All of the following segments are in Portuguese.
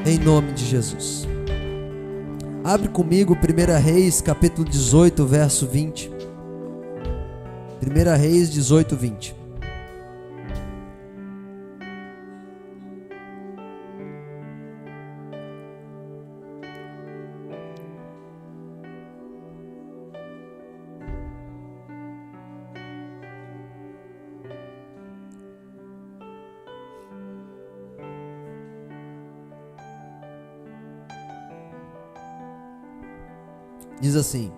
em nome de Jesus. Abre comigo 1 Reis, capítulo 18, verso 20. 1 Reis 18, 20. Diz assim: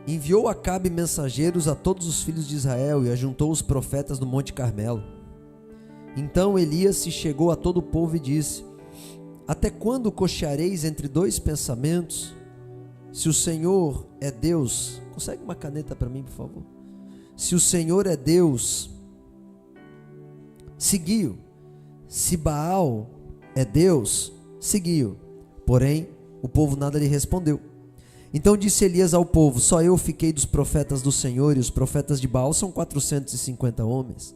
enviou Acabe mensageiros a todos os filhos de Israel e ajuntou os profetas no Monte Carmelo. Então Elias se chegou a todo o povo e disse: até quando cocheareis entre dois pensamentos? Se o Senhor é Deus, consegue uma caneta para mim, por favor? Se o Senhor é Deus, seguiu. Se Baal é Deus, seguiu. Porém, o povo nada lhe respondeu. Então disse Elias ao povo: só eu fiquei dos profetas do Senhor, e os profetas de Baal são 450 homens.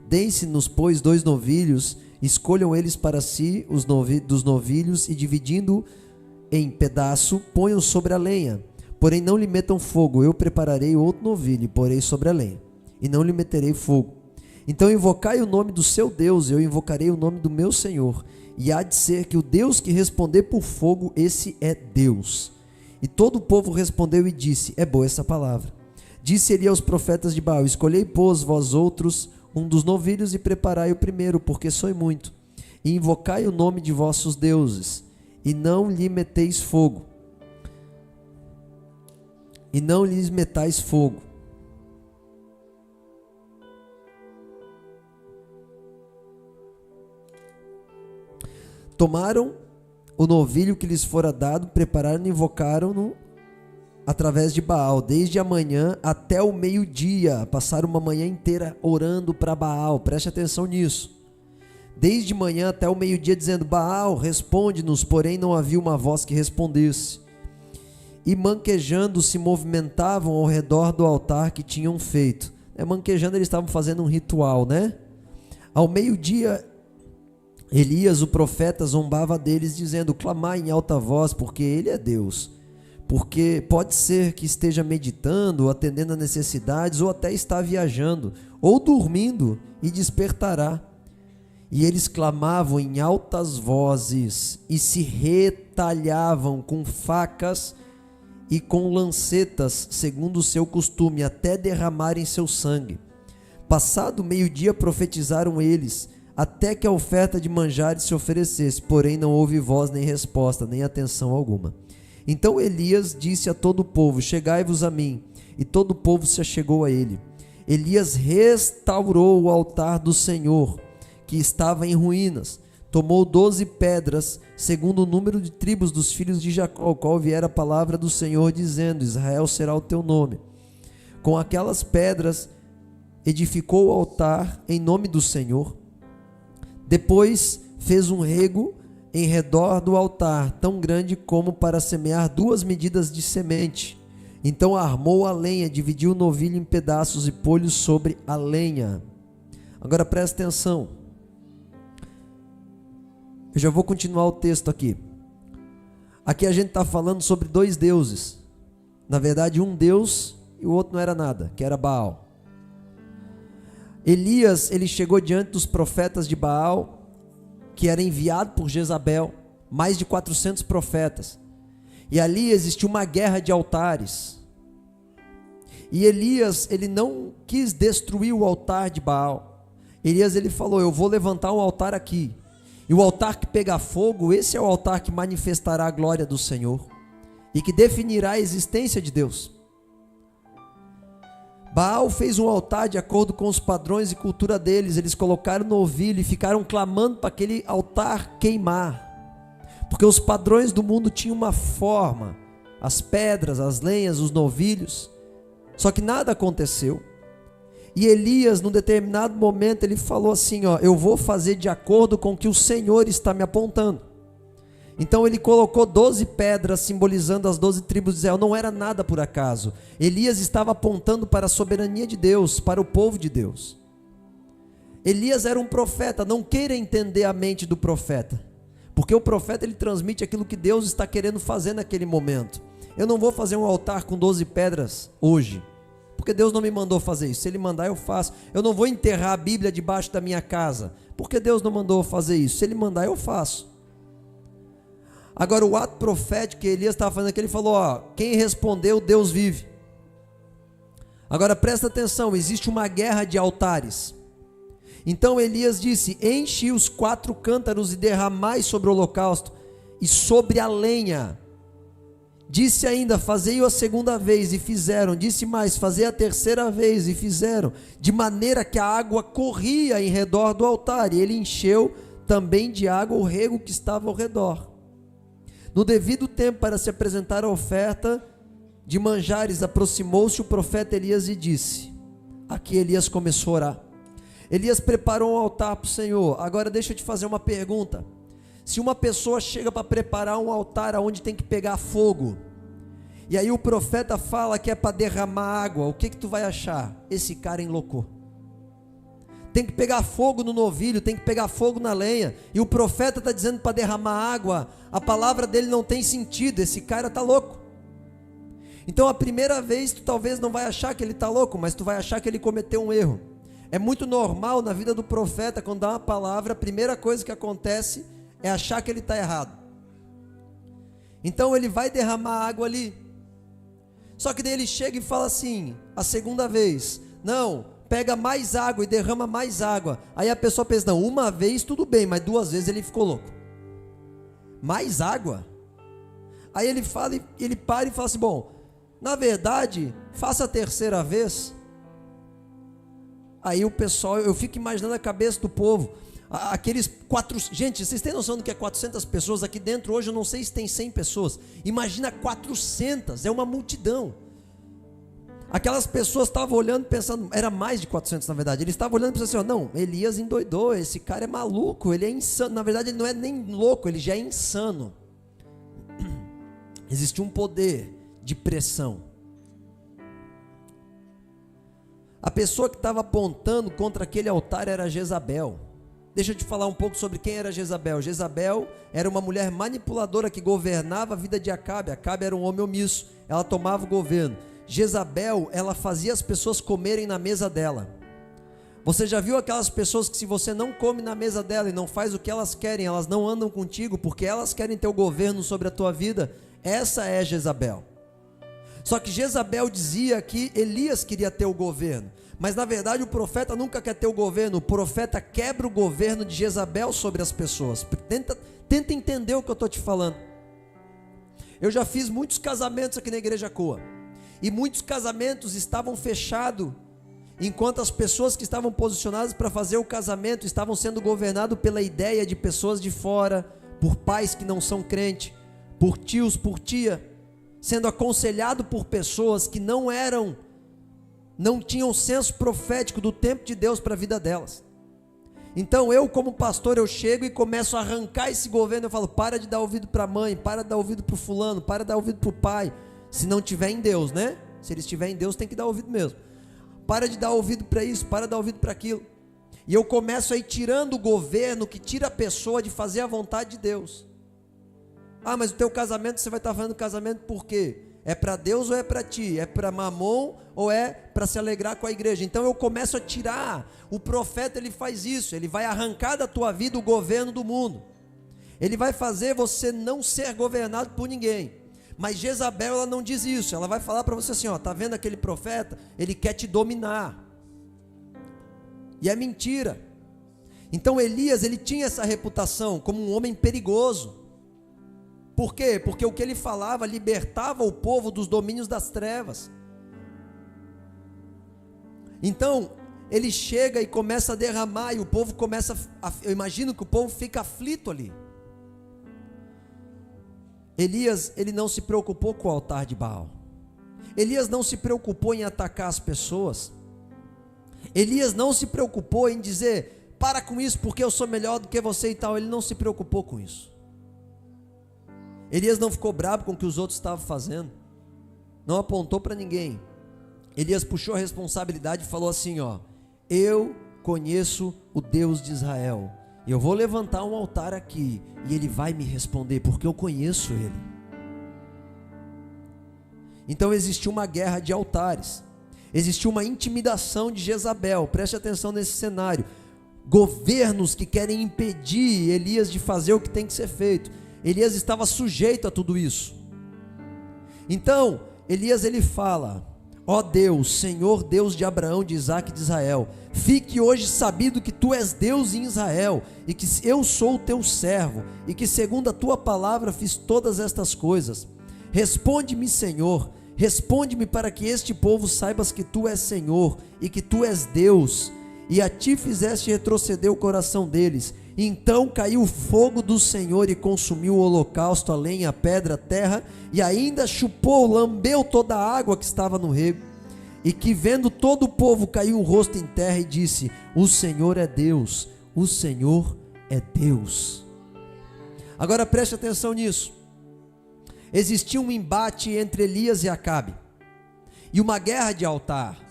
Deem-se-nos, pois, 2 novilhos, escolham eles para si dos novilhos, e dividindo em pedaço, ponham sobre a lenha. Porém não lhe metam fogo, eu prepararei outro novilho, e porei sobre a lenha, e não lhe meterei fogo. Então invocai o nome do seu Deus, eu invocarei o nome do meu Senhor. E há de ser que o Deus que responder por fogo, esse é Deus. E todo o povo respondeu e disse: é boa essa palavra. Disse ele aos profetas de Baal: escolhei, pois, vós outros um dos novilhos e preparai o primeiro, porque sois muito. E invocai o nome de vossos deuses, e não lhe meteis fogo. E não lhes metais fogo. Tomaram o novilho que lhes fora dado, prepararam e invocaram-no através de Baal, desde a manhã até o meio-dia. Passaram uma manhã inteira orando para Baal, preste atenção nisso. Desde manhã até o meio-dia, dizendo: Baal, responde-nos. Porém não havia uma voz que respondesse. E manquejando se movimentavam ao redor do altar que tinham feito. Manquejando, eles estavam fazendo um ritual, né? Ao meio-dia, Elias, o profeta, zombava deles, dizendo: clamai em alta voz, porque ele é Deus. Porque pode ser que esteja meditando, ou atendendo a necessidades, ou até está viajando, ou dormindo, e despertará. E eles clamavam em altas vozes, e se retalhavam com facas e com lancetas, segundo o seu costume, até derramarem seu sangue. Passado o meio-dia, profetizaram eles, até que a oferta de manjares se oferecesse, porém não houve voz nem resposta, nem atenção alguma. Então Elias disse a todo o povo: chegai-vos a mim. E todo o povo se achegou a ele. Elias restaurou o altar do Senhor, que estava em ruínas. Tomou 12 pedras, segundo o número de tribos dos filhos de Jacó, ao qual viera a palavra do Senhor, dizendo: Israel será o teu nome. Com aquelas pedras edificou o altar em nome do Senhor. Depois fez um rego em redor do altar, tão grande como para semear 2 medidas de semente. Então armou a lenha, dividiu o novilho em pedaços e pôs-lhe sobre a lenha. Agora presta atenção. Eu já vou continuar o texto aqui. Aqui a gente está falando sobre 2 deuses. Na verdade, um Deus e o outro não era nada, que era Baal. Elias, ele chegou diante dos profetas de Baal, que era enviado por Jezabel, mais de 400 profetas. E ali existiu uma guerra de altares. E Elias, ele não quis destruir o altar de Baal. Elias, ele falou: eu vou levantar um altar aqui. E o altar que pegar fogo, esse é o altar que manifestará a glória do Senhor e que definirá a existência de Deus. Baal fez um altar de acordo com os padrões e cultura deles. Eles colocaram novilho e ficaram clamando para aquele altar queimar, porque os padrões do mundo tinham uma forma, as pedras, as lenhas, os novilhos, só que nada aconteceu. E Elias, num determinado momento, ele falou assim: eu vou fazer de acordo com o que o Senhor está me apontando. Então ele colocou 12 pedras simbolizando as 12 tribos de Israel. Não era nada por acaso. Elias estava apontando para a soberania de Deus, para o povo de Deus. Elias era um profeta, não queira entender a mente do profeta, porque o profeta ele transmite aquilo que Deus está querendo fazer naquele momento. Eu não vou fazer um altar com 12 pedras hoje, porque Deus não me mandou fazer isso. Se Ele mandar eu faço. Eu não vou enterrar a Bíblia debaixo da minha casa, porque Deus não mandou fazer isso. Se Ele mandar eu faço. Agora o ato profético que Elias estava fazendo aqui, ele falou, quem respondeu, Deus vive. Agora presta atenção, existe uma guerra de altares. Então Elias disse, enche os 4 cântaros e derramai sobre o holocausto e sobre a lenha. Disse ainda, fazei-o a segunda vez, e fizeram. Disse mais, fazei a terceira vez, e fizeram. De maneira que a água corria em redor do altar, e ele encheu também de água o rego que estava ao redor. No devido tempo, para se apresentar a oferta de manjares, aproximou-se o profeta Elias e disse, aqui Elias começou a orar. Elias preparou um altar para o Senhor. Agora deixa eu te fazer uma pergunta. Se uma pessoa chega para preparar um altar onde tem que pegar fogo, e aí o profeta fala que é para derramar água, o que tu vai achar? Esse cara enloucou. Tem que pegar fogo no novilho, tem que pegar fogo na lenha, e o profeta está dizendo para derramar água, a palavra dele não tem sentido, esse cara está louco. Então a primeira vez tu talvez não vai achar que ele está louco, mas tu vai achar que ele cometeu um erro. É muito normal na vida do profeta, quando dá uma palavra, a primeira coisa que acontece é achar que ele está errado. Então ele vai derramar água ali, só que daí ele chega e fala assim, a segunda vez, não, pega mais água e derrama mais água. Aí a pessoa pensa, não, uma vez tudo bem, mas 2 vezes ele ficou louco. Mais água? Aí ele fala, ele para e fala assim, bom, na verdade, faça a terceira vez. Aí o pessoal, eu fico imaginando a cabeça do povo, aqueles 400, gente, vocês têm noção do que é 400 pessoas? Aqui dentro hoje eu não sei se tem 100 pessoas, imagina 400, é uma multidão. Aquelas pessoas estavam olhando pensando, era mais de 400 na verdade, eles estavam olhando e pensando assim, não, Elias endoidou, esse cara é maluco, ele é insano. Na verdade ele não é nem louco, ele já é insano. Existe um poder de pressão. A pessoa que estava apontando contra aquele altar era Jezabel. Deixa eu te falar um pouco sobre quem era Jezabel. Jezabel era uma mulher manipuladora que governava a vida de Acabe. Acabe era um homem omisso, ela tomava o governo. Jezabel, ela fazia as pessoas comerem na mesa dela. Você já viu aquelas pessoas que se você não come na mesa dela e não faz o que elas querem, elas não andam contigo porque elas querem ter o governo sobre a tua vida? Essa é Jezabel. Só que Jezabel dizia que Elias queria ter o governo, mas na verdade o profeta nunca quer ter o governo. O profeta quebra o governo de Jezabel sobre as pessoas. Tenta entender o que eu estou te falando. Eu já fiz muitos casamentos aqui na Igreja Coa, e muitos casamentos estavam fechados, enquanto as pessoas que estavam posicionadas para fazer o casamento estavam sendo governados pela ideia de pessoas de fora, por pais que não são crentes, por tios, por tia, sendo aconselhado por pessoas que não tinham senso profético do tempo de Deus para a vida delas. Então eu, como pastor, eu chego e começo a arrancar esse governo. Eu falo, para de dar ouvido para a mãe, para de dar ouvido para o fulano, para de dar ouvido para o pai, se não tiver em Deus, né? Se eles estiverem em Deus, tem que dar ouvido mesmo. Para de dar ouvido para isso, para de dar ouvido para aquilo. E eu começo a ir tirando o governo que tira a pessoa de fazer a vontade de Deus. Ah, mas o teu casamento, você vai estar fazendo casamento por quê? É para Deus ou é para ti? É para mamon ou é para se alegrar com a igreja? Então eu começo a tirar. O profeta, ele faz isso, ele vai arrancar da tua vida o governo do mundo. Ele vai fazer você não ser governado por ninguém. Mas Jezabel, ela não diz isso. Ela vai falar para você assim, ó, tá vendo aquele profeta? Ele quer te dominar. E é mentira. Então Elias, ele tinha essa reputação como um homem perigoso. Por quê? Porque o que ele falava libertava o povo dos domínios das trevas. Então, ele chega e começa a derramar, e o povo começa eu imagino que o povo fica aflito ali. Elias, ele não se preocupou com o altar de Baal. Elias não se preocupou em atacar as pessoas. Elias não se preocupou em dizer, para com isso porque eu sou melhor do que você e tal. Ele não se preocupou com isso. Elias não ficou bravo com o que os outros estavam fazendo, não apontou para ninguém. Elias puxou a responsabilidade e falou assim, ó, eu conheço o Deus de Israel. Eu vou levantar um altar aqui e ele vai me responder, porque eu conheço ele. Então existiu uma guerra de altares, existiu uma intimidação de Jezabel. Preste atenção nesse cenário. Governos que querem impedir Elias de fazer o que tem que ser feito. Elias estava sujeito a tudo isso. Então Elias ele fala: ó Deus, Senhor Deus de Abraão, de Isaque e de Israel, fique hoje sabido que tu és Deus em Israel, e que eu sou o teu servo, e que segundo a tua palavra fiz todas estas coisas. Responde-me, Senhor, responde-me, para que este povo saibas que tu és Senhor, e que tu és Deus, e a ti fizeste retroceder o coração deles. Então caiu o fogo do Senhor e consumiu o holocausto, a lenha, a pedra, a terra, e ainda chupou, lambeu toda a água que estava no rego. E que vendo todo o povo, caiu o rosto em terra e disse: o Senhor é Deus, o Senhor é Deus. Agora preste atenção nisso. Existia um embate entre Elias e Acabe, e uma guerra de altar.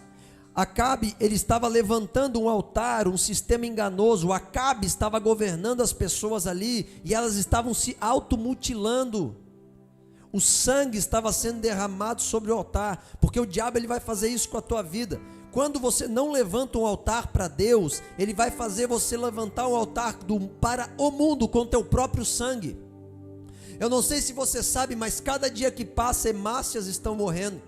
Acabe, ele estava levantando um altar, um sistema enganoso. Acabe estava governando as pessoas ali, e elas estavam se automutilando. O sangue estava sendo derramado sobre o altar, porque o diabo ele vai fazer isso com a tua vida. Quando você não levanta um altar para Deus, ele vai fazer você levantar um altar para o mundo com o teu próprio sangue. Eu não sei se você sabe, mas cada dia que passa, hemácias estão morrendo.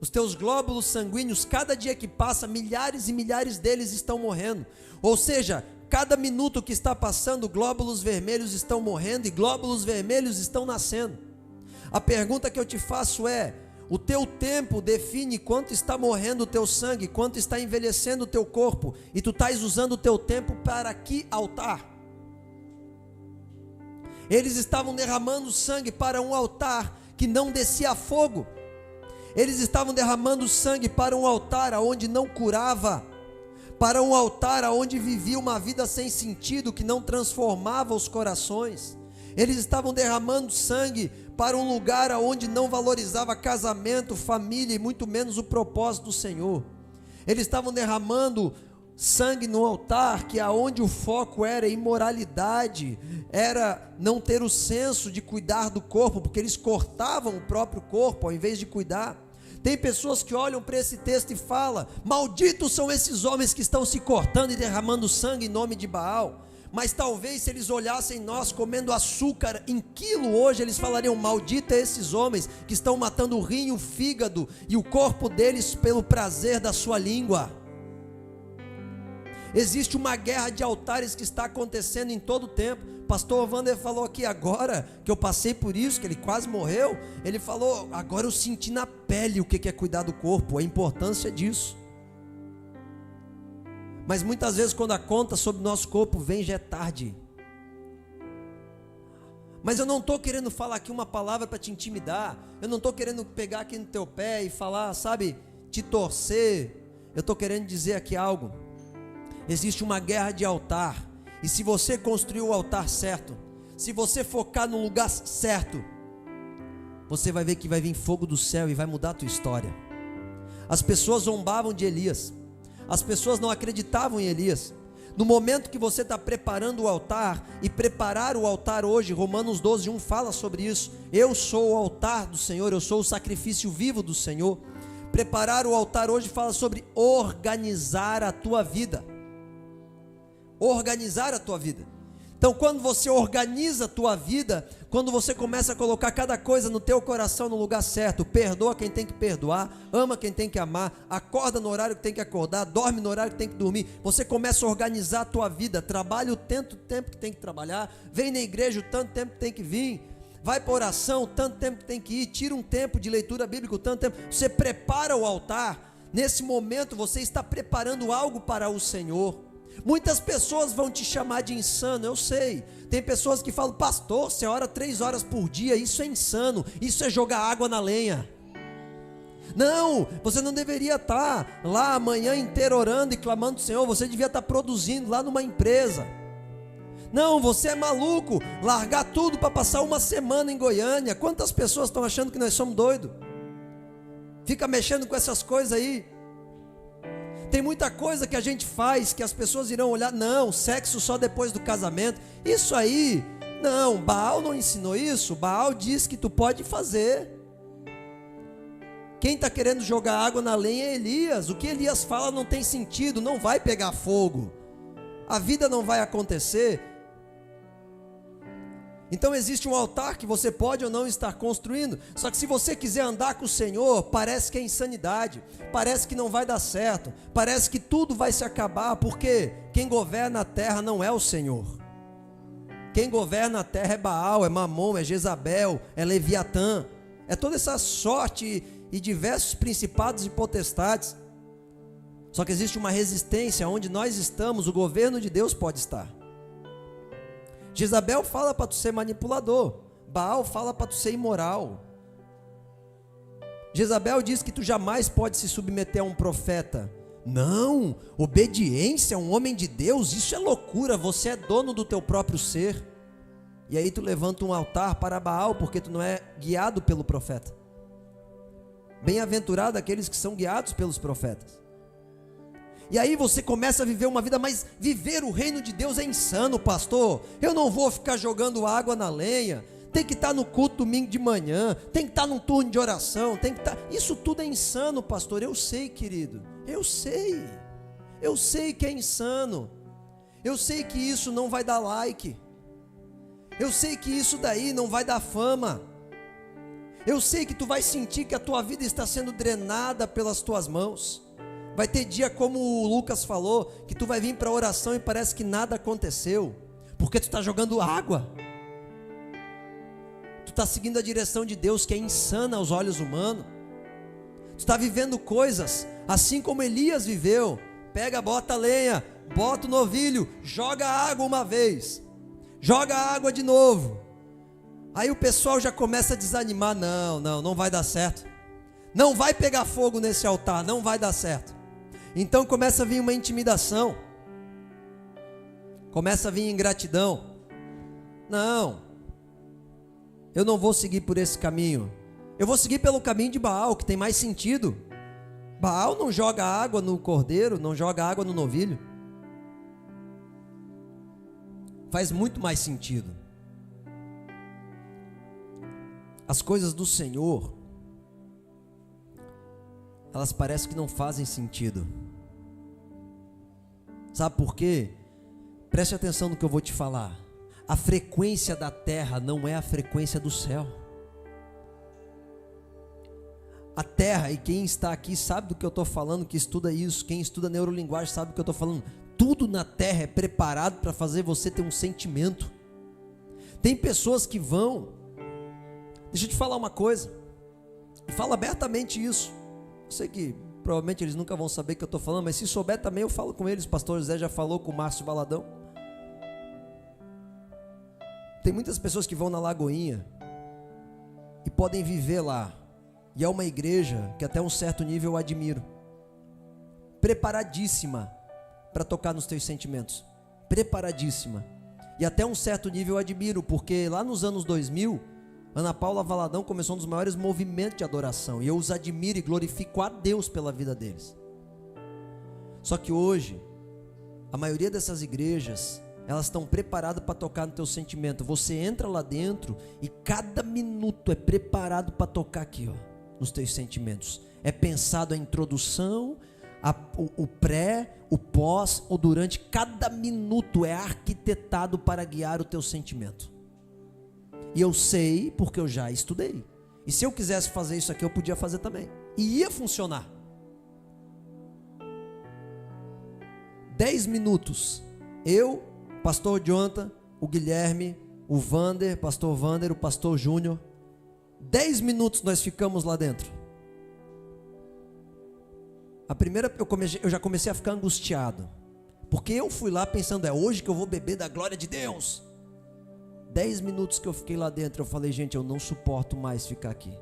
Os teus glóbulos sanguíneos, cada dia que passa, milhares e milhares deles estão morrendo. Ou seja, cada minuto que está passando, glóbulos vermelhos estão morrendo e glóbulos vermelhos estão nascendo. A pergunta que eu te faço é: o teu tempo define quanto está morrendo o teu sangue, quanto está envelhecendo o teu corpo, e tu estás usando o teu tempo para que altar? Eles estavam derramando sangue para um altar que não descia fogo. Eles estavam derramando sangue para um altar aonde não curava, para um altar aonde vivia uma vida sem sentido, que não transformava os corações. Eles estavam derramando sangue para um lugar aonde não valorizava casamento, família e muito menos o propósito do Senhor. Eles estavam derramando sangue no altar, que aonde o foco era imoralidade, era não ter o senso de cuidar do corpo, porque eles cortavam o próprio corpo ao invés de cuidar. Tem pessoas que olham para esse texto e falam: malditos são esses homens que estão se cortando e derramando sangue em nome de Baal. Mas talvez se eles olhassem nós comendo açúcar em quilo hoje, eles falariam: maldito é esses homens que estão matando o rim, o fígado e o corpo deles pelo prazer da sua língua. Existe uma guerra de altares que está acontecendo em todo o tempo. Pastor Wander falou aqui agora, que eu passei por isso, que ele quase morreu. Ele falou: agora eu senti na pele o que é cuidar do corpo, a importância disso. Mas muitas vezes quando a conta sobre o nosso corpo vem, já é tarde. Mas eu não estou querendo falar aqui uma palavra para te intimidar. Eu não estou querendo pegar aqui no teu pé e falar, sabe, te torcer. Eu estou querendo dizer aqui algo. Existe uma guerra de altar, e se você construir o altar certo, se você focar no lugar certo, você vai ver que vai vir fogo do céu e vai mudar a tua história. As pessoas zombavam de Elias, as pessoas não acreditavam em Elias. No momento que você está preparando o altar, e preparar o altar hoje, Romanos 12:1 fala sobre isso. Eu sou o altar do Senhor, eu sou o sacrifício vivo do Senhor. Preparar o altar hoje fala sobre organizar a tua vida. Organizar a tua vida. Então quando você organiza a tua vida, quando você começa a colocar cada coisa no teu coração no lugar certo, perdoa quem tem que perdoar, ama quem tem que amar, acorda no horário que tem que acordar, dorme no horário que tem que dormir, você começa a organizar a tua vida, trabalha o tanto tempo que tem que trabalhar, vem na igreja o tanto tempo que tem que vir, vai para oração o tanto tempo que tem que ir, tira um tempo de leitura bíblica o tanto tempo, você prepara o altar. Nesse momento você está preparando algo para o Senhor. Muitas pessoas vão te chamar de insano, eu sei. Tem pessoas que falam: pastor, você ora 3 horas por dia, isso é insano, isso é jogar água na lenha. Não, você não deveria estar lá a manhã inteira orando e clamando ao Senhor, você devia estar produzindo lá numa empresa. Não, você é maluco, largar tudo para passar uma semana em Goiânia. Quantas pessoas estão achando que nós somos doidos? Fica mexendo com essas coisas aí. Tem muita coisa que a gente faz que as pessoas irão olhar, não, sexo só depois do casamento. Isso aí, não, Baal não ensinou isso. Baal diz que tu pode fazer. Quem está querendo jogar água na lenha é Elias. O que Elias fala não tem sentido, não vai pegar fogo. A vida não vai acontecer. Então existe um altar que você pode ou não estar construindo. Só que se você quiser andar com o Senhor, parece que é insanidade. Parece que não vai dar certo. Parece que tudo vai se acabar. Porque quem governa a terra não é o Senhor. Quem governa a terra é Baal, é Mamon, é Jezabel, é Leviatã. É toda essa sorte e diversos principados e potestades. Só que existe uma resistência. Onde nós estamos, o governo de Deus pode estar. Jezabel fala para tu ser manipulador. Baal fala para tu ser imoral. Jezabel diz que tu jamais pode se submeter a um profeta. Não, obediência a um homem de Deus, isso é loucura. Você é dono do teu próprio ser. E aí tu levanta um altar para Baal, porque tu não é guiado pelo profeta. Bem-aventurado aqueles que são guiados pelos profetas. E aí você começa a viver uma vida, mas viver o reino de Deus é insano, pastor. Eu não vou ficar jogando água na lenha. Tem que estar no culto domingo de manhã, tem que estar num turno de oração, tem que estar... Isso tudo é insano, pastor. Eu sei, querido. Eu sei que é insano. Eu sei que isso não vai dar like. Eu sei que isso daí não vai dar fama. Eu sei que tu vai sentir que a tua vida está sendo drenada pelas tuas mãos. Vai ter dia, como o Lucas falou, que tu vai vir para a oração e parece que nada aconteceu, porque tu está jogando água. Tu está seguindo a direção de Deus, que é insana aos olhos humanos. Tu está vivendo coisas assim como Elias viveu. Pega, bota a lenha, bota o novilho, joga água uma vez, joga água de novo. Aí o pessoal já começa a desanimar. Não vai dar certo. Não vai pegar fogo nesse altar, não vai dar certo. Então começa a vir uma intimidação. Começa a vir ingratidão. Não, eu não vou seguir por esse caminho. Eu vou seguir pelo caminho de Baal, que tem mais sentido. Baal não joga água no cordeiro, não joga água no novilho. Faz muito mais sentido. As coisas do Senhor, elas parecem que não fazem sentido. Sabe por quê? Preste atenção no que eu vou te falar. A frequência da terra não é a frequência do céu. A terra, e quem está aqui sabe do que eu estou falando, que estuda isso, quem estuda neurolinguagem sabe do que eu estou falando. Tudo na terra é preparado para fazer você ter um sentimento. Tem pessoas que vão, deixa eu te falar uma coisa, e fala abertamente isso. Eu sei que provavelmente eles nunca vão saber o que eu estou falando, mas se souber também eu falo com eles. O pastor José já falou com o Márcio Valadão. Tem muitas pessoas que vão na Lagoinha e podem viver lá, e é uma igreja que até um certo nível eu admiro, preparadíssima para tocar nos teus sentimentos, preparadíssima, e até um certo nível eu admiro, porque lá nos anos 2000, Ana Paula Valadão começou um dos maiores movimentos de adoração, e eu os admiro e glorifico a Deus pela vida deles. Só que hoje, a maioria dessas igrejas, elas estão preparadas para tocar no teu sentimento. Você entra lá dentro e cada minuto é preparado para tocar aqui, ó, nos teus sentimentos. É pensado a introdução, o pré, o pós, ou durante. Cada minuto é arquitetado para guiar o teu sentimento. E eu sei porque eu já estudei. E se eu quisesse fazer isso aqui, eu podia fazer também. E ia funcionar. 10 minutos. Eu, pastor Jonathan, o Guilherme, o Vander, pastor Vander, o pastor Júnior. 10 minutos nós ficamos lá dentro. A primeira, eu já comecei a ficar angustiado. Porque eu fui lá pensando, é hoje que eu vou beber da glória de Deus. 10 minutos que eu fiquei lá dentro, eu falei, gente, eu não suporto mais ficar aqui.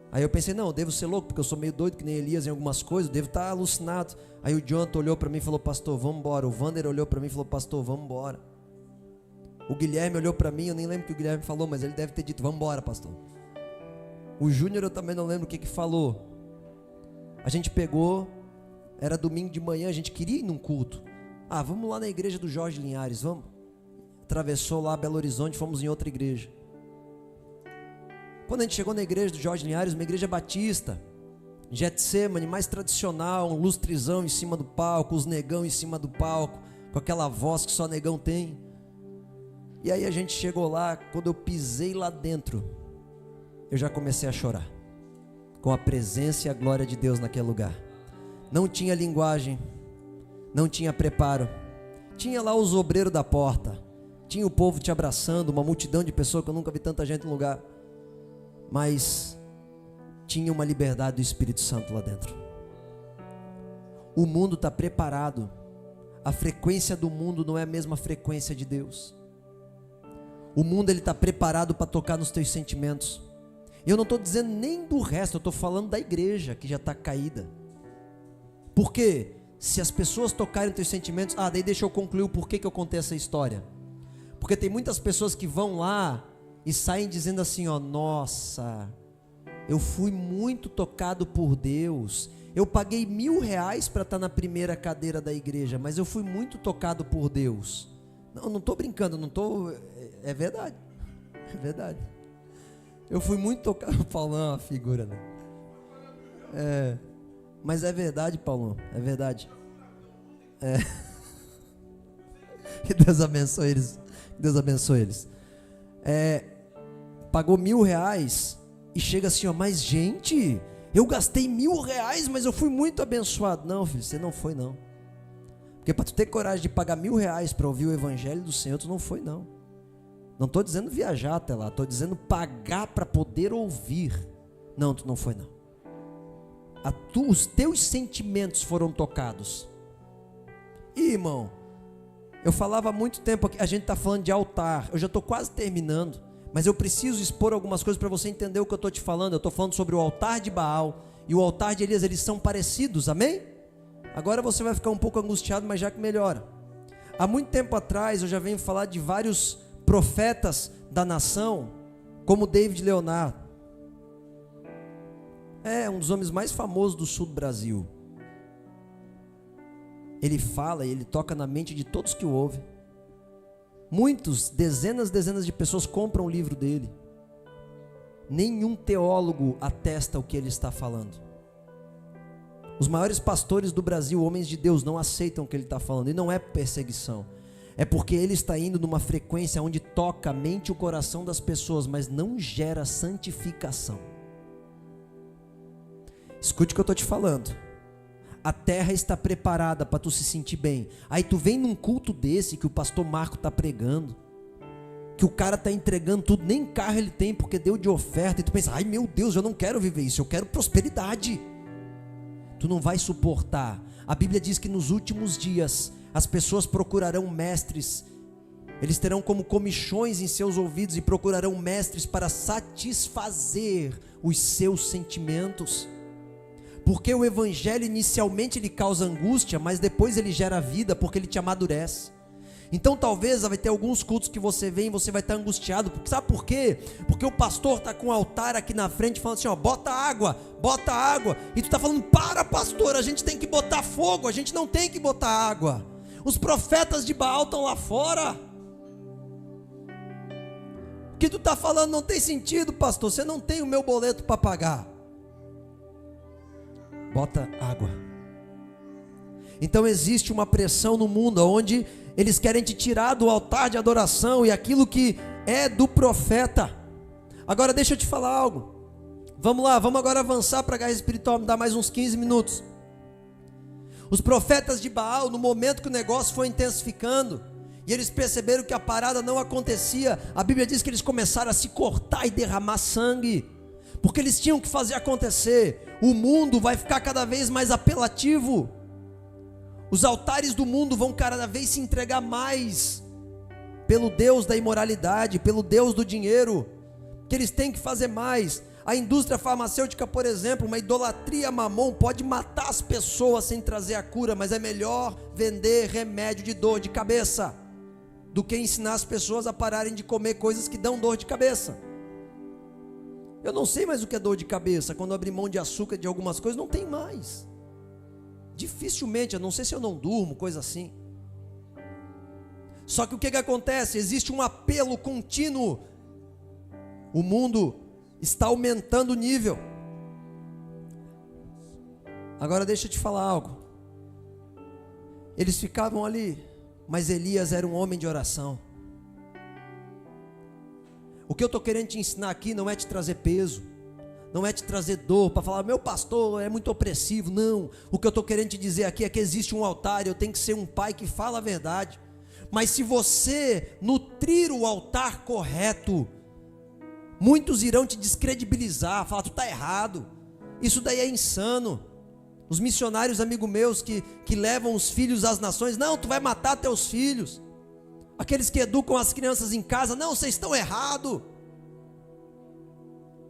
Aí eu pensei, não, eu devo ser louco, porque eu sou meio doido, que nem Elias em algumas coisas, eu devo estar alucinado. Aí o Jonathan olhou para mim e falou, pastor, vamos embora. O Vander olhou para mim e falou, pastor, vamos embora. O Guilherme olhou para mim, eu nem lembro o que o Guilherme falou, mas ele deve ter dito, vamos embora, pastor. O Júnior eu também não lembro o que falou. A gente pegou, era domingo de manhã, a gente queria ir num culto. Vamos lá na igreja do Jorge Linhares, vamos. Atravessou lá Belo Horizonte, fomos em outra igreja. Quando a gente chegou na igreja do Jorge Linhares, uma igreja batista, Getsemane, mais tradicional, um lustrizão em cima do palco, os negão em cima do palco, com aquela voz que só negão tem. E aí a gente chegou lá, quando eu pisei lá dentro, eu já comecei a chorar, com a presença e a glória de Deus naquele lugar. Não tinha linguagem, não tinha preparo, tinha lá os obreiros da porta, tinha o povo te abraçando, uma multidão de pessoas que eu nunca vi tanta gente no lugar, mas tinha uma liberdade do Espírito Santo lá dentro. O mundo está preparado, a frequência do mundo não é a mesma frequência de Deus. O mundo está preparado para tocar nos teus sentimentos. Eu não estou dizendo nem do resto, eu estou falando da igreja que já está caída. Porque se as pessoas tocarem nos teus sentimentos, daí deixa eu concluir o porquê que eu contei essa história. Porque tem muitas pessoas que vão lá e saem dizendo assim, nossa, eu fui muito tocado por Deus, eu paguei R$1.000 para estar na primeira cadeira da igreja, mas eu fui muito tocado por Deus. Não estou brincando, é verdade, é verdade. Eu fui muito tocado, Paulão é uma figura, né? Mas é verdade, Paulão, é verdade. Que Deus abençoe eles, que Deus abençoe eles. Pagou R$1.000 e chega assim, mas gente, eu gastei R$1.000, mas eu fui muito abençoado. Não, filho, você não foi não. Porque para tu ter coragem de pagar R$1.000 para ouvir o evangelho do Senhor, tu não foi não. Não estou dizendo viajar até lá, estou dizendo pagar para poder ouvir. Não, tu não foi não. Os teus sentimentos foram tocados. E irmão, eu falava há muito tempo aqui, a gente está falando de altar, eu já estou quase terminando, mas eu preciso expor algumas coisas para você entender o que eu estou te falando. Eu estou falando sobre o altar de Baal e o altar de Elias, eles são parecidos, amém? Agora você vai ficar um pouco angustiado, mas já que melhora. Há muito tempo atrás eu já venho falar de vários profetas da nação, como David Leonardo. Um dos homens mais famosos do sul do Brasil. Ele fala e ele toca na mente de todos que o ouvem. Muitos, dezenas de pessoas compram o livro dele. Nenhum teólogo atesta o que ele está falando. Os maiores pastores do Brasil, homens de Deus, não aceitam o que ele está falando. E não é perseguição. É porque ele está indo numa frequência onde toca a mente e o coração das pessoas, mas não gera santificação. Escute o que eu estou te falando. A terra está preparada para tu se sentir bem. Aí tu vem num culto desse que o pastor Marco está pregando, que o cara está entregando tudo, nem carro ele tem porque deu de oferta, e tu pensa, ai meu Deus, eu não quero viver isso, eu quero prosperidade. Tu não vai suportar. A Bíblia diz que nos últimos dias as pessoas procurarão mestres, eles terão como comichões em seus ouvidos e procurarão mestres para satisfazer os seus sentimentos. Porque o evangelho inicialmente ele causa angústia, mas depois ele gera vida, porque ele te amadurece. Então talvez vai ter alguns cultos que você vem e você vai estar angustiado, sabe por quê? Porque o pastor está com o altar aqui na frente falando assim, bota água, e tu está falando, para pastor, a gente tem que botar fogo, a gente não tem que botar água. Os profetas de Baal estão lá fora. O que tu está falando não tem sentido, pastor, você não tem o meu boleto para pagar. Bota água. Então existe uma pressão no mundo onde eles querem te tirar do altar de adoração e aquilo que é do profeta. Agora deixa eu te falar algo. Vamos lá, vamos agora avançar para a guerra espiritual, me dá mais uns 15 minutos. Os profetas de Baal, no momento que o negócio foi intensificando e eles perceberam que a parada não acontecia, a Bíblia diz que eles começaram a se cortar e derramar sangue, porque eles tinham que fazer acontecer. O mundo vai ficar cada vez mais apelativo. Os altares do mundo vão cada vez se entregar mais pelo Deus da imoralidade, pelo Deus do dinheiro, que eles têm que fazer mais. A indústria farmacêutica, por exemplo, uma idolatria mamon, pode matar as pessoas sem trazer a cura, mas é melhor vender remédio de dor de cabeça do que ensinar as pessoas a pararem de comer coisas que dão dor de cabeça. Eu não sei mais o que é dor de cabeça. Quando eu abri mão de açúcar de algumas coisas, não tem mais. Dificilmente, eu não sei se eu não durmo, coisa assim. Só que o que acontece? Existe um apelo contínuo. O mundo está aumentando o nível. Agora deixa eu te falar algo. Eles ficavam ali, mas Elias era um homem de oração. O que eu estou querendo te ensinar aqui não é te trazer peso, não é te trazer dor, para falar, meu pastor é muito opressivo, não. O que eu estou querendo te dizer aqui é que existe um altar, eu tenho que ser um pai que fala a verdade. Mas se você nutrir o altar correto, muitos irão te descredibilizar, falar, tu está errado, isso daí é insano. Os missionários, amigos meus, que levam os filhos às nações, não, tu vai matar teus filhos. Aqueles que educam as crianças em casa, não, vocês estão errados.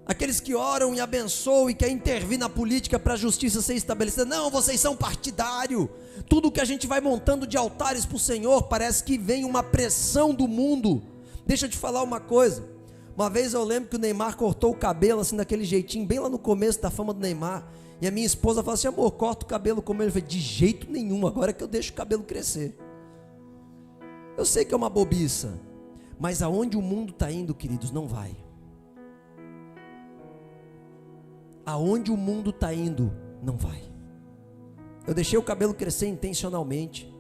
Aqueles que oram e abençoam e querem intervir na política para a justiça ser estabelecida, não, vocês são partidários. Tudo que a gente vai montando de altares para o Senhor, parece que vem uma pressão do mundo. Deixa eu te falar uma coisa. Uma vez eu lembro que o Neymar cortou o cabelo assim, daquele jeitinho, bem lá no começo da fama do Neymar. E a minha esposa falou assim, amor, corta o cabelo como ele. Eu falei, de jeito nenhum, agora que eu deixo o cabelo crescer. Eu sei que é uma bobiça, mas aonde o mundo está indo, queridos, não vai. Aonde o mundo está indo, não vai. Eu deixei o cabelo crescer intencionalmente.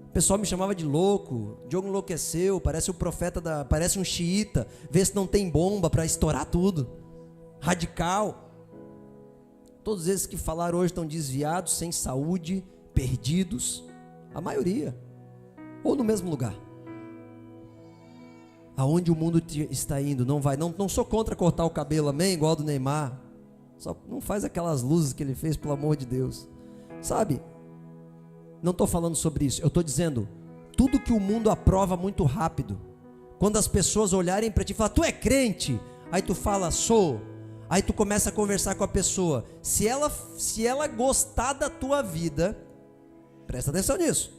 O pessoal me chamava de louco, Diogo enlouqueceu, parece o profeta, parece um xiita, vê se não tem bomba para estourar tudo. Radical. Todos esses que falaram hoje estão desviados, sem saúde, perdidos. A maioria. Ou no mesmo lugar. Aonde o mundo está indo, não vai. Não sou contra cortar o cabelo, amém? Igual do Neymar. Só não faz aquelas luzes que ele fez, pelo amor de Deus. Sabe? Não estou falando sobre isso. Eu estou dizendo, tudo que o mundo aprova muito rápido. Quando as pessoas olharem para ti e falar, tu é crente? Aí tu fala, sou. Aí tu começa a conversar com a pessoa. Se ela gostar da tua vida, presta atenção nisso.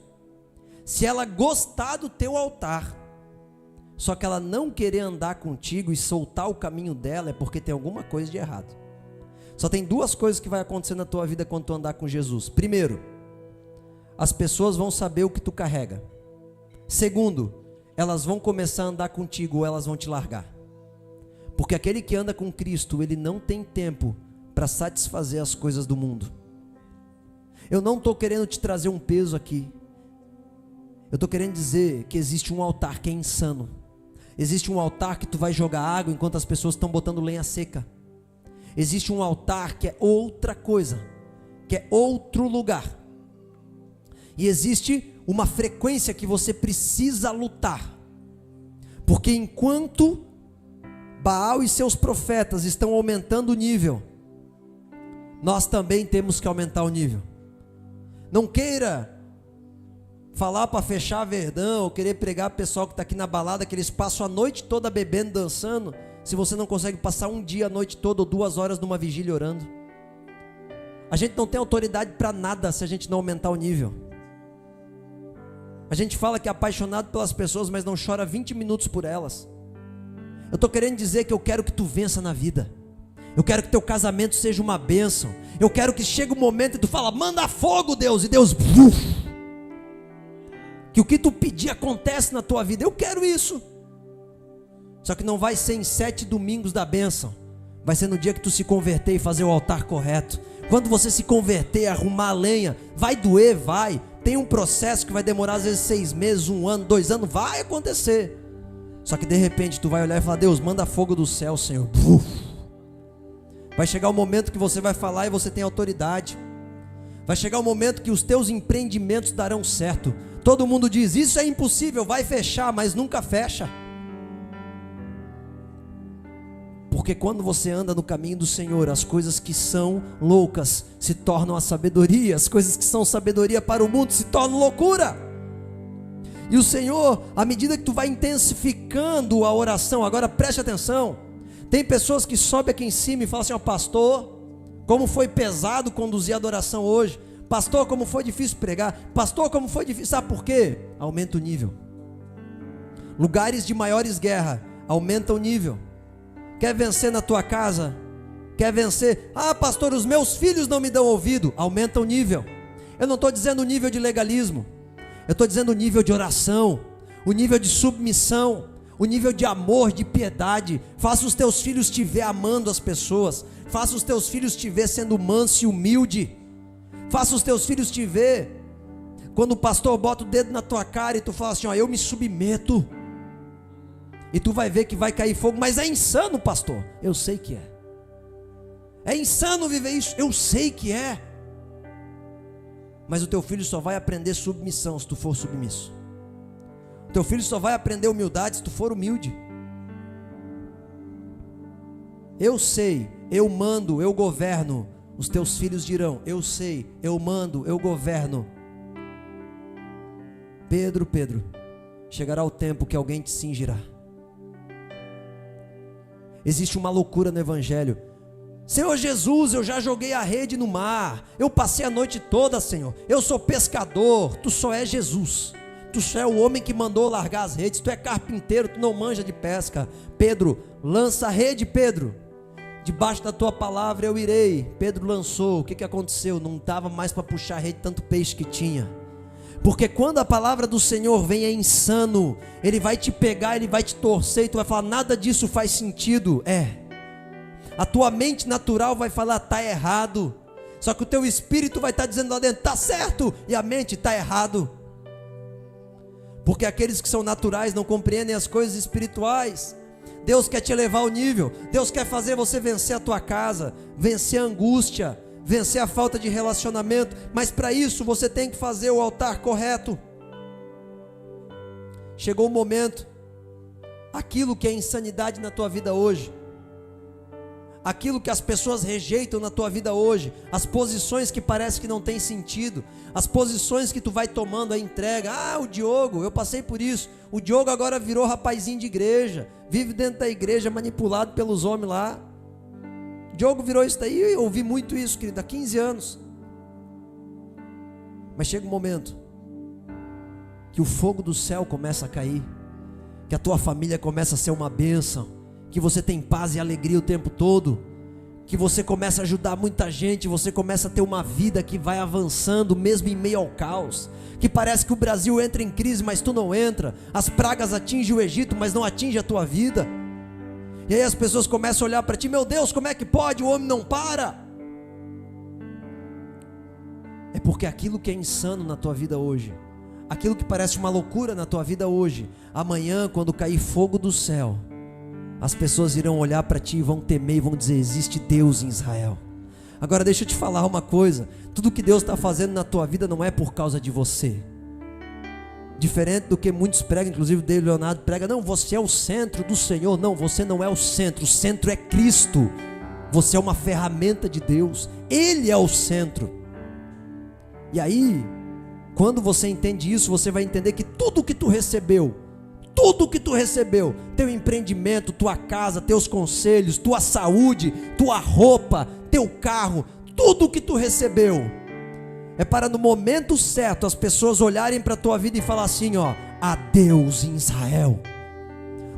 Se ela gostar do teu altar, só que ela não querer andar contigo e soltar o caminho dela, é porque tem alguma coisa de errado. Só tem duas coisas que vai acontecer na tua vida quando tu andar com Jesus. Primeiro, as pessoas vão saber o que tu carrega. Segundo, elas vão começar a andar contigo ou elas vão te largar. Porque aquele que anda com Cristo, ele não tem tempo para satisfazer as coisas do mundo. Eu não estou querendo te trazer um peso aqui. Eu estou querendo dizer que existe um altar que é insano. Existe um altar que tu vai jogar água enquanto as pessoas estão botando lenha seca. Existe um altar que é outra coisa, que é outro lugar. E existe uma frequência que você precisa lutar. Porque enquanto Baal e seus profetas estão aumentando o nível, nós também temos que aumentar o nível. Não queira falar para fechar verdão, ou querer pregar para o pessoal que está aqui na balada, que eles passam a noite toda bebendo, dançando, se você não consegue passar um dia a noite toda ou 2 horas numa vigília orando. A gente não tem autoridade para nada se a gente não aumentar o nível. A gente fala que é apaixonado pelas pessoas, mas não chora 20 minutos por elas. Eu estou querendo dizer que eu quero que tu vença na vida. Eu quero que teu casamento seja uma bênção. Eu quero que chegue um momento e tu fala, manda fogo, Deus, e Deus, que o que tu pedir acontece na tua vida. Eu quero isso. Só que não vai ser em 7 domingos da bênção. Vai ser no dia que tu se converter e fazer o altar correto. Quando você se converter, arrumar a lenha, vai doer, vai. Tem um processo que vai demorar às vezes 6 meses, 1 ano, 2 anos, vai acontecer. Só que de repente tu vai olhar e falar, Deus, manda fogo do céu, Senhor. Vai chegar o momento que você vai falar e você tem autoridade. Vai chegar o momento que os teus empreendimentos darão certo. Todo mundo diz, isso é impossível, vai fechar, mas nunca fecha. Porque quando você anda no caminho do Senhor, as coisas que são loucas se tornam a sabedoria, as coisas que são sabedoria para o mundo se tornam loucura. E o Senhor, à medida que tu vai intensificando a oração, agora preste atenção, tem pessoas que sobem aqui em cima e falam assim, ó, pastor, como foi pesado conduzir a adoração hoje, pastor, como foi difícil pregar, pastor, como foi difícil, sabe por quê? Aumenta o nível. Lugares de maiores guerras, aumenta o nível. Quer vencer na tua casa? Quer vencer? Ah, pastor, os meus filhos não me dão ouvido. Aumenta o nível. Eu não estou dizendo o nível de legalismo, eu estou dizendo o nível de oração, o nível de submissão, o nível de amor, de piedade. Faça os teus filhos te ver amando as pessoas, faça os teus filhos te ver sendo manso e humilde, faça os teus filhos te ver, quando o pastor bota o dedo na tua cara e tu fala assim, ó, eu me submeto, e tu vai ver que vai cair fogo. Mas é insano, pastor. Eu sei que é insano viver isso, eu sei que é, mas o teu filho só vai aprender submissão se tu for submisso. O teu filho só vai aprender humildade se tu for humilde. Eu sei, eu mando, eu governo. Os teus filhos dirão, eu sei, eu mando, eu governo. Pedro, chegará o tempo que alguém te cingirá. Existe uma loucura no evangelho. Senhor Jesus, eu já joguei a rede no mar, eu passei a noite toda, Senhor, eu sou pescador. Tu só é Jesus, tu só é o homem que mandou largar as redes, tu é carpinteiro, tu não manja de pesca. Pedro, lança a rede, Pedro, debaixo da tua palavra eu irei. Pedro lançou, o que aconteceu? Não estava mais para puxar a rede, tanto peixe que tinha. Porque quando a palavra do Senhor vem é insano, Ele vai te pegar, Ele vai te torcer, e tu vai falar, nada disso faz sentido. A tua mente natural vai falar, está errado. Só que o teu espírito vai estar dizendo lá dentro, está certo, e a mente está errado. Porque aqueles que são naturais não compreendem as coisas espirituais. Deus quer te elevar ao nível, Deus quer fazer você vencer a tua casa, vencer a angústia, vencer a falta de relacionamento. Mas para isso você tem que fazer o altar correto. Chegou o momento, aquilo que é insanidade na tua vida hoje, aquilo que as pessoas rejeitam na tua vida hoje, as posições que parece que não tem sentido, as posições que tu vai tomando a entrega. O Diogo, eu passei por isso. O Diogo agora virou rapazinho de igreja, vive dentro da igreja manipulado pelos homens lá. O Diogo virou isso daí, eu ouvi muito isso, querido, há 15 anos. Mas chega um momento que o fogo do céu começa a cair, que a tua família começa a ser uma bênção, que você tem paz e alegria o tempo todo, que você começa a ajudar muita gente, você começa a ter uma vida que vai avançando mesmo em meio ao caos, que parece que o Brasil entra em crise, mas tu não entra, as pragas atingem o Egito, mas não atingem a tua vida, e aí as pessoas começam a olhar para ti, meu Deus, como é que pode, o homem não para? É porque aquilo que é insano na tua vida hoje, aquilo que parece uma loucura na tua vida hoje, amanhã quando cair fogo do céu, as pessoas irão olhar para ti e vão temer e vão dizer, existe Deus em Israel. Agora deixa eu te falar uma coisa, tudo que Deus está fazendo na tua vida não é por causa de você. Diferente do que muitos pregam, inclusive o David Leonardo prega, não, você é o centro do Senhor. Não, você não é o centro é Cristo. Você é uma ferramenta de Deus, Ele é o centro. E aí, quando você entende isso, você vai entender que tudo que tu recebeu, teu empreendimento, tua casa, teus conselhos, tua saúde, tua roupa, teu carro, tudo que tu recebeu, é para no momento certo as pessoas olharem para a tua vida e falar assim, há Deus em Israel.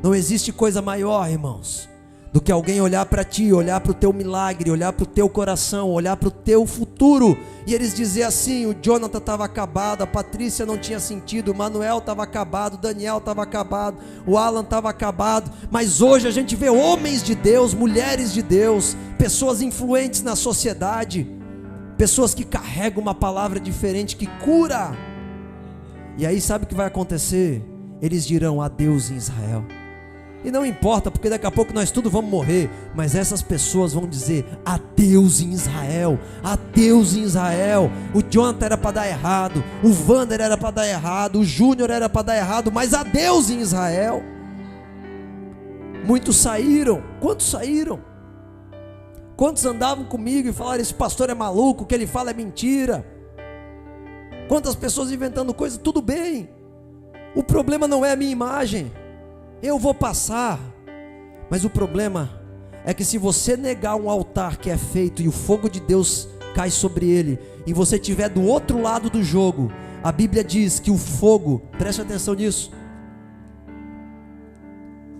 Não existe coisa maior, irmãos, do que alguém olhar para ti, olhar para o teu milagre, olhar para o teu coração, olhar para o teu futuro, e eles dizer assim, o Jonathan estava acabado, a Patrícia não tinha sentido, o Manuel estava acabado, o Daniel estava acabado, o Alan estava acabado, mas hoje a gente vê homens de Deus, mulheres de Deus, pessoas influentes na sociedade, pessoas que carregam uma palavra diferente, que cura, e aí sabe o que vai acontecer? Eles dirão, há Deus em Israel. E não importa, porque daqui a pouco nós tudo vamos morrer, mas essas pessoas vão dizer, há Deus em Israel, há Deus em Israel. O Jonathan era para dar errado, o Wander era para dar errado, o Júnior era para dar errado, mas há Deus em Israel. Muitos saíram. Quantos saíram? Quantos andavam comigo e falaram, esse pastor é maluco, o que ele fala é mentira? Quantas pessoas inventando coisas, tudo bem, o problema não é a minha imagem, eu vou passar, mas o problema é que se você negar um altar que é feito e o fogo de Deus cai sobre ele, e você estiver do outro lado do jogo, a Bíblia diz que o fogo, preste atenção nisso,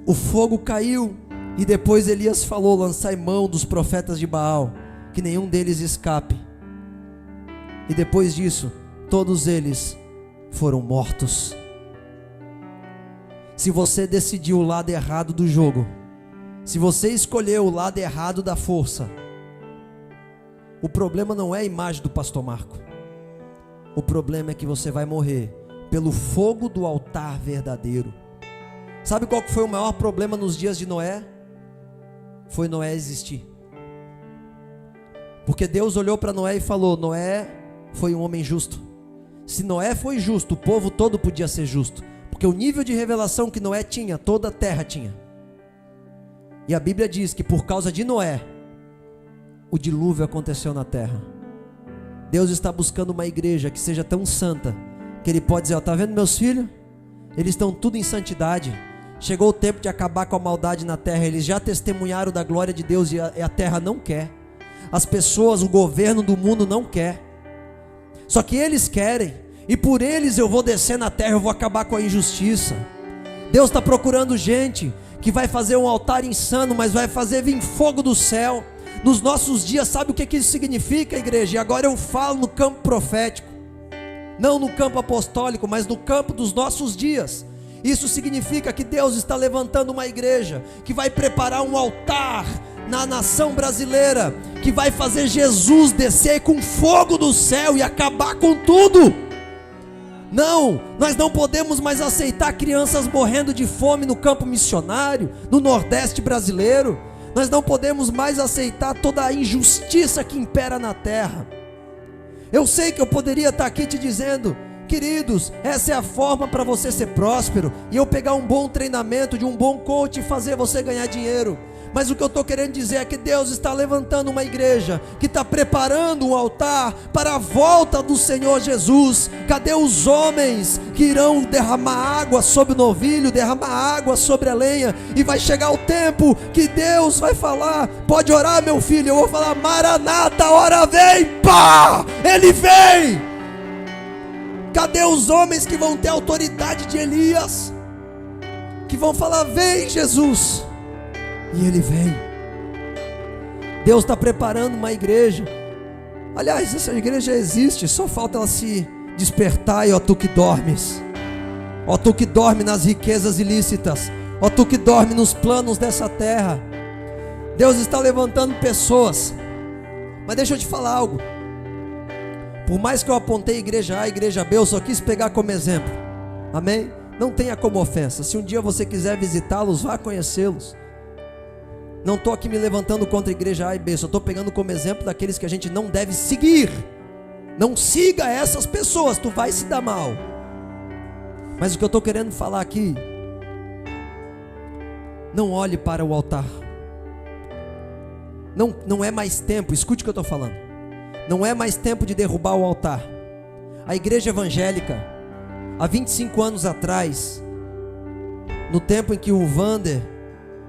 o fogo caiu, e depois Elias falou, lançai mão dos profetas de Baal, que nenhum deles escape. E depois disso, todos eles foram mortos. Se você decidiu o lado errado do jogo, se você escolheu o lado errado da força, o problema não é a imagem do pastor Marco. O problema é que você vai morrer pelo fogo do altar verdadeiro. Sabe qual que foi o maior problema nos dias de Noé? Foi Noé existir. Porque Deus olhou para Noé e falou: Noé foi um homem justo. Se Noé foi justo, o povo todo podia ser justo. Porque o nível de revelação que Noé tinha, toda a terra tinha. E a Bíblia diz que por causa de Noé, o dilúvio aconteceu na terra. Deus está buscando uma igreja que seja tão santa, que Ele pode dizer: ó, tá vendo meus filhos? Eles estão tudo em santidade. Chegou o tempo de acabar com a maldade na terra. Eles já testemunharam da glória de Deus e a terra não quer. As pessoas, o governo do mundo não quer. Só que eles querem. E por eles eu vou descer na terra, eu vou acabar com a injustiça. Deus está procurando gente que vai fazer um altar insano, mas vai fazer vir fogo do céu. Nos nossos dias, sabe o que isso significa, igreja? E agora eu falo no campo profético. Não no campo apostólico, mas no campo dos nossos dias. Isso significa que Deus está levantando uma igreja que vai preparar um altar na nação brasileira, que vai fazer Jesus descer com fogo do céu e acabar com tudo. Não, nós não podemos mais aceitar crianças morrendo de fome no campo missionário, no Nordeste brasileiro. Nós não podemos mais aceitar toda a injustiça que impera na terra. Eu sei que eu poderia estar aqui te dizendo: queridos, essa é a forma para você ser próspero, e eu pegar um bom treinamento de um bom coach e fazer você ganhar dinheiro. Mas o que eu estou querendo dizer é que Deus está levantando uma igreja que está preparando um altar para a volta do Senhor Jesus. Cadê os homens que irão derramar água sobre o novilho, derramar água sobre a lenha? E vai chegar o tempo que Deus vai falar: pode orar, meu filho. Eu vou falar: Maranata, a hora vem, pá, Ele vem. Cadê os homens que vão ter a autoridade de Elias, que vão falar: vem Jesus? E Ele vem. Deus está preparando uma igreja. Aliás, essa igreja existe, só falta ela se despertar. E ó tu que dormes, ó tu que dorme nas riquezas ilícitas, ó tu que dorme nos planos dessa terra, Deus está levantando pessoas. Mas deixa eu te falar algo. Por mais que eu apontei igreja A, igreja B, eu só quis pegar como exemplo. Amém? Não tenha como ofensa. Se um dia você quiser visitá-los, vá conhecê-los. Não estou aqui me levantando contra a igreja A e B, só estou pegando como exemplo daqueles que a gente não deve seguir. Não siga essas pessoas, tu vai se dar mal. Mas o que eu estou querendo falar aqui: não olhe para o altar. Não é mais tempo, escute o que eu estou falando. Não é mais tempo de derrubar o altar. A igreja evangélica, há 25 anos atrás, no tempo em que o Vander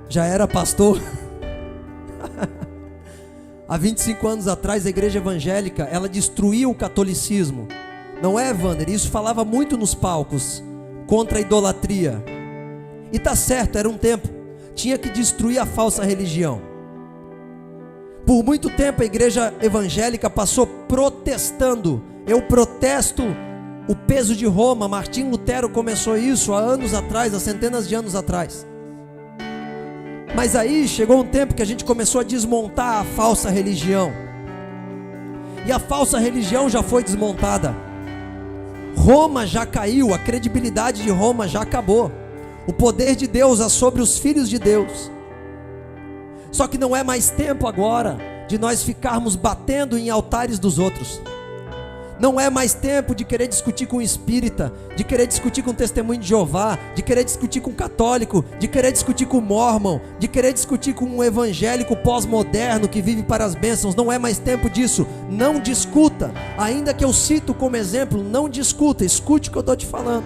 já era pastor, há 25 anos atrás, a igreja evangélica, ela destruiu o catolicismo. Não é, Vander? Isso falava muito nos palcos, contra a idolatria. E tá certo, era um tempo, tinha que destruir a falsa religião. Por muito tempo a igreja evangélica passou protestando. Eu protesto o peso de Roma. Martim Lutero começou isso há anos atrás, há centenas de anos atrás. Mas aí chegou um tempo que a gente começou a desmontar a falsa religião. E a falsa religião já foi desmontada. Roma já caiu, a credibilidade de Roma já acabou. O poder de Deus é sobre os filhos de Deus. Só que não é mais tempo agora de nós ficarmos batendo em altares dos outros. Não é mais tempo de querer discutir com o espírita, de querer discutir com o testemunho de Jeová, de querer discutir com o católico, de querer discutir com o mórmon, de querer discutir com um evangélico pós-moderno que vive para as bênçãos. Não é mais tempo disso. Não discuta. Ainda que eu cito como exemplo, não discuta. Escute o que eu estou te falando.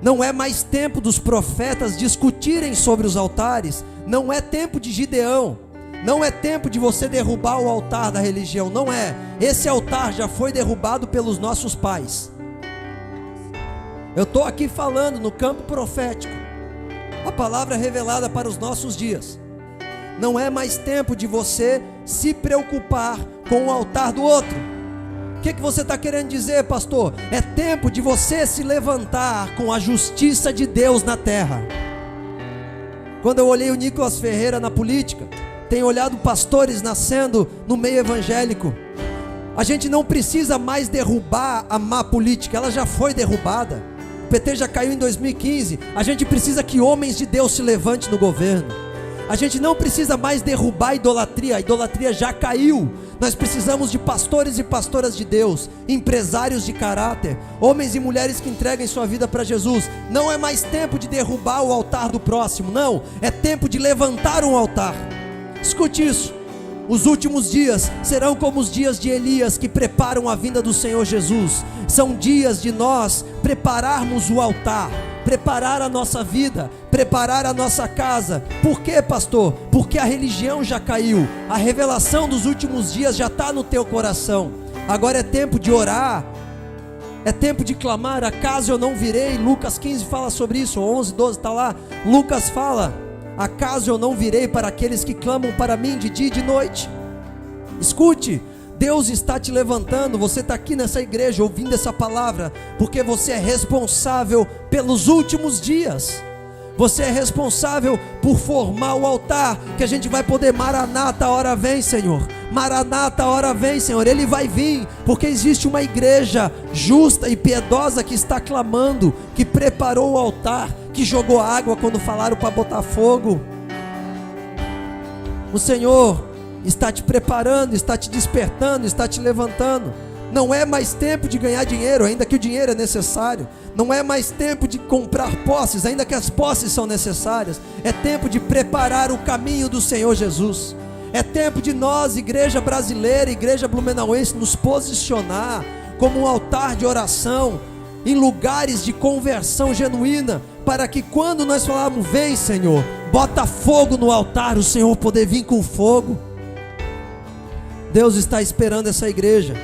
Não é mais tempo dos profetas discutirem sobre os altares. Não é tempo de Gideão. Não é tempo de você derrubar o altar da religião. Não é. Esse altar já foi derrubado pelos nossos pais. Eu estou aqui falando no campo profético, a palavra revelada para os nossos dias. Não é mais tempo de você se preocupar com o altar do outro. que você está querendo dizer, pastor? É tempo de você se levantar com a justiça de Deus na terra. Quando eu olhei o Nicolas Ferreira na política, tenho olhado pastores nascendo no meio evangélico. A gente não precisa mais derrubar a má política, ela já foi derrubada. O PT já caiu em 2015. A gente precisa que homens de Deus se levantem no governo. A gente não precisa mais derrubar a idolatria já caiu. Nós precisamos de pastores e pastoras de Deus, empresários de caráter, homens e mulheres que entreguem sua vida para Jesus. Não é mais tempo de derrubar o altar do próximo, não, é tempo de levantar um altar. Escute isso: os últimos dias serão como os dias de Elias, que preparam a vinda do Senhor Jesus. São dias de nós prepararmos o altar, preparar a nossa vida, preparar a nossa casa. Por quê, pastor? Porque a religião já caiu, a revelação dos últimos dias já está no teu coração. Agora é tempo de orar, é tempo de clamar. Acaso eu não virei? Lucas 15 fala sobre isso, 11, 12 está lá. Lucas fala: acaso eu não virei para aqueles que clamam para mim de dia e de noite? Escute, Deus está te levantando. Você está aqui nessa igreja ouvindo essa palavra porque você é responsável pelos últimos dias. Você é responsável por formar o altar, que a gente vai poder: Maranata, a hora vem, Senhor. Maranata, a hora vem, Senhor. Ele vai vir, porque existe uma igreja justa e piedosa que está clamando, que preparou o altar, que jogou água quando falaram para botar fogo. O Senhor está te preparando, está te despertando, está te levantando. Não é mais tempo de ganhar dinheiro, ainda que o dinheiro é necessário. Não é mais tempo de comprar posses, ainda que as posses são necessárias. É tempo de preparar o caminho do Senhor Jesus. É tempo de nós, igreja brasileira, igreja blumenauense, nos posicionar como um altar de oração, em lugares de conversão genuína, para que quando nós falarmos: vem, Senhor, bota fogo no altar, o Senhor poder vir com fogo. Deus está esperando essa igreja.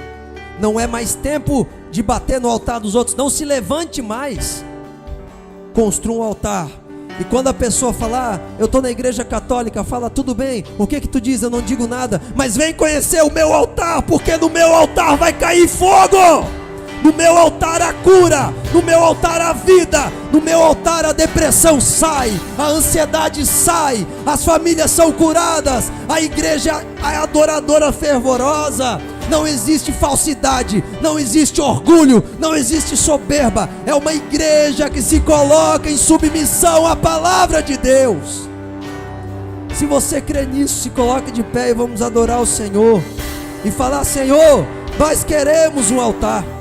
Não é mais tempo de bater no altar dos outros. Não se levante mais. Construa um altar. E quando a pessoa falar: eu estou na igreja católica, fala: tudo bem, o que tu diz? Eu não digo nada, mas vem conhecer o meu altar, porque no meu altar vai cair fogo. No meu altar a cura, no meu altar a vida, no meu altar a depressão sai, a ansiedade sai, as famílias são curadas, a igreja é adoradora fervorosa. Não existe falsidade, não existe orgulho, não existe soberba. É uma igreja que se coloca em submissão à palavra de Deus. Se você crê nisso, se coloque de pé e vamos adorar o Senhor e falar: Senhor, nós queremos um altar.